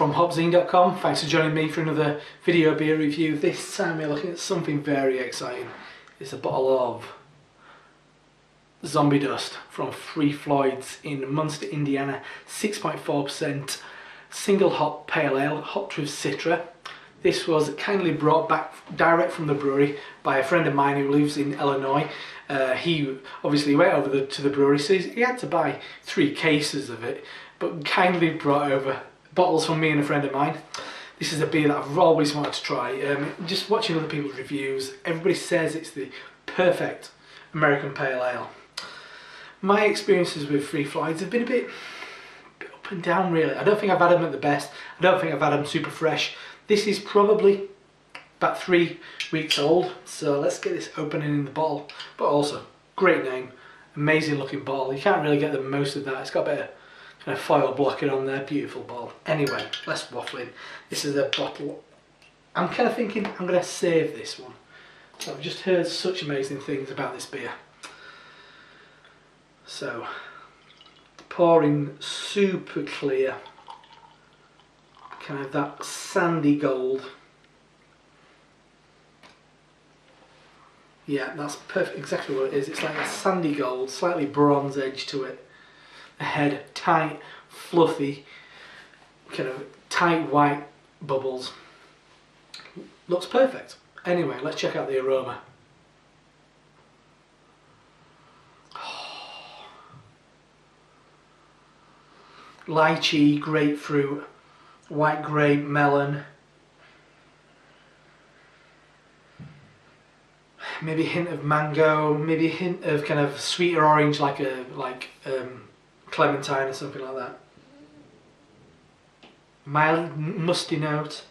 from HopZine.com. Thanks for joining me for another video beer review. This time we're looking at something very exciting. It's a bottle of Zombie Dust from Three Floyds in Munster, Indiana. 6.4% single hop pale ale, hopped with Citra. This was kindly brought back direct from the brewery by a friend of mine who lives in Illinois. He obviously went over to the brewery, so he had to buy 3 cases of it, but kindly brought over bottles from me and a friend of mine. This is a beer that I've always wanted to try. Just watching other people's reviews, everybody says it's the perfect American pale ale. My experiences with Three Floyds have been a bit up and down, really. I don't think I've had them at the best. I don't think I've had them super fresh. This is probably about 3 weeks old, so let's get this opening in the bottle. But also, great name, amazing looking bottle. You can't really get the most of that. It's got a bit of kind of foil blocking on there, beautiful bottle. Anyway, let's waffle in. This is a bottle. I'm kind of thinking I'm going to save this one. I've just heard such amazing things about this beer. So, pouring super clear, kind of that sandy gold. Yeah, that's perfect, exactly what it is. It's like a sandy gold, slightly bronze edge to it. The head, tight, fluffy, kind of tight white bubbles. Looks perfect. Anyway, let's check out the aroma. Lychee, grapefruit, white grape, melon. Maybe a hint of mango, maybe a hint of kind of sweeter orange, like clementine or something like that. Mild musty note.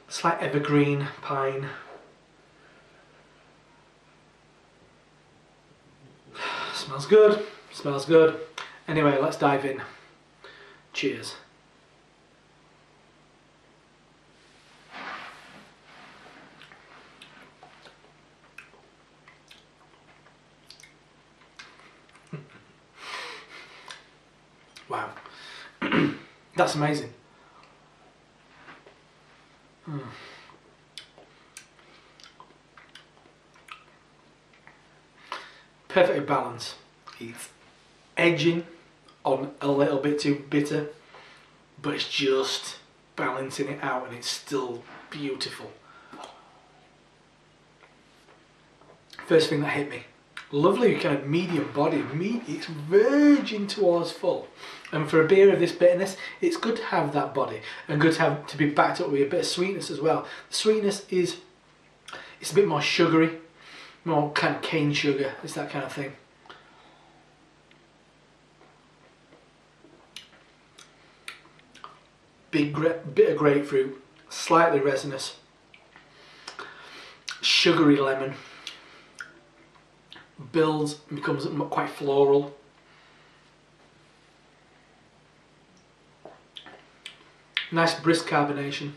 Slight evergreen, pine. Smells good, smells good. Anyway, let's dive in. Cheers. Wow, that's amazing. Perfectly balanced. It's edging on a little bit too bitter, but it's just balancing it out and it's still beautiful. First thing that hit me, lovely kind of medium body, it's verging towards full. And for a beer of this bitterness, it's good to have that body and good to be backed up with a bit of sweetness as well. The sweetness it's a bit more sugary, more kind of cane sugar, it's that kind of thing. Bit of grapefruit, slightly resinous, sugary lemon, builds, becomes quite floral. Nice brisk carbonation,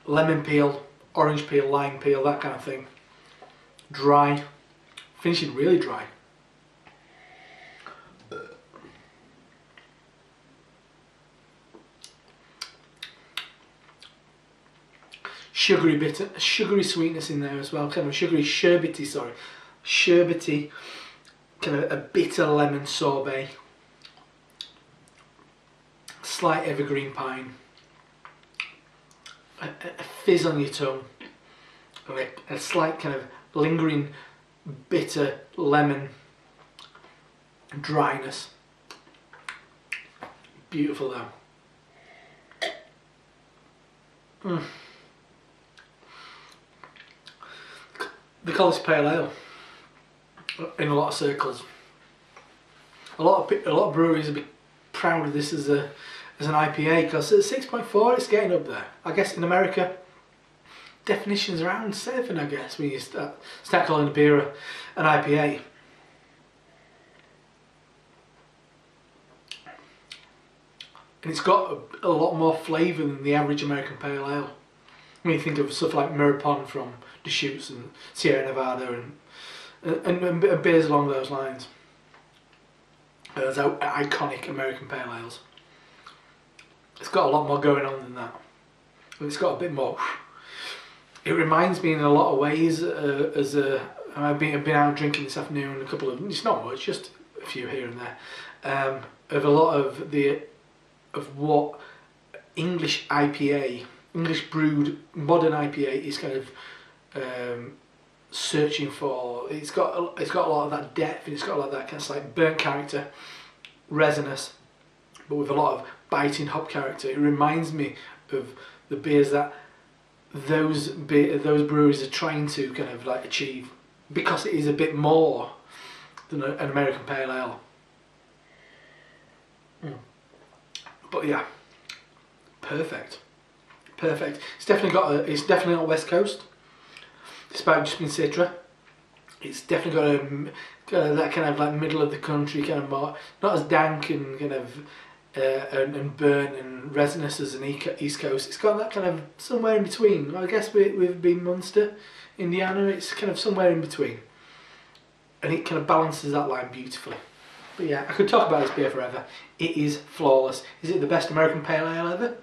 lemon peel, orange peel, lime peel, that kind of thing. Dry, finishing really dry. Sugary bitter, sugary sweetness in there as well, kind of sugary sherbety, kind of a bitter lemon sorbet. Slight evergreen pine, a fizz on your tongue, and a slight kind of lingering bitter lemon dryness. Beautiful though. They call this pale ale in a lot of circles. A lot of breweries are proud of this as an IPA, because at 6.4 it's getting up there. I guess in America definition's around 7, I guess, when you start calling a beer an IPA. And it's got a lot more flavour than the average American pale ale. When you think of stuff like Mirapon from Deschutes and Sierra Nevada and beers along those lines. those iconic American pale ales. It's got a lot more going on than that. It's got a bit more. It reminds me in a lot of ways I've been out drinking this afternoon. It's not much, just a few here and there, of a lot of what English IPA, English brewed modern IPA is kind of searching for. It's got a lot of that depth, and it's got a lot of that kind of like burnt character, resinous, but with a lot of biting hop character. It reminds me of the beers that those breweries are trying to kind of like achieve, because it is a bit more than an American pale ale. But yeah, perfect. It's definitely not West Coast. Despite just being Citra, it's definitely got that kind of like middle of the country kind of more, not as dank and kind of and burnt and resinous as an East Coast. It's got that kind of somewhere in between. I guess with being Munster, Indiana, it's kind of somewhere in between, and it kind of balances that line beautifully. But yeah, I could talk about this beer forever. It is flawless. Is it the best American pale ale ever?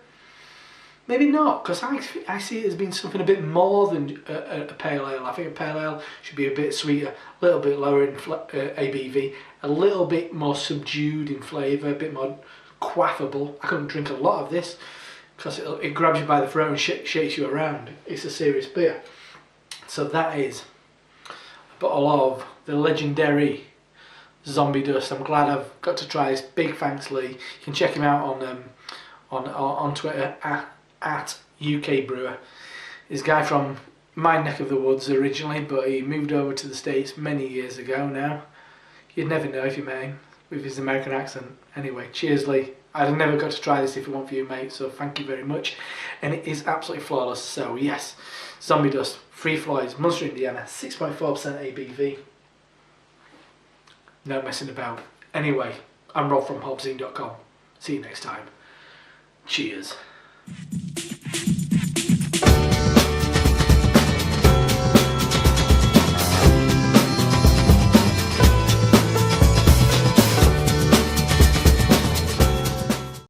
Maybe not, because I see it as being something a bit more than a pale ale. I think a pale ale should be a bit sweeter, a little bit lower in ABV, a little bit more subdued in flavour, a bit more quaffable. I couldn't drink a lot of this because it grabs you by the throat and shakes you around. It's a serious beer. So that is a bottle of the legendary Zombie Dust. I'm glad I've got to try this. Big thanks, Lee. You can check him out on Twitter at UK Brewer. He's a guy from my neck of the woods originally, but he moved over to the States many years ago now. You'd never know if you met him with his American accent. Anyway, cheers, Lee. I'd have never got to try this if it weren't for you, mate, so thank you very much. And it is absolutely flawless. So yes, Zombie Dust, Three Floyds, Munster, Indiana, 6.4% ABV. No messing about. Anyway, I'm Rob from HopZine.com. See you next time. Cheers.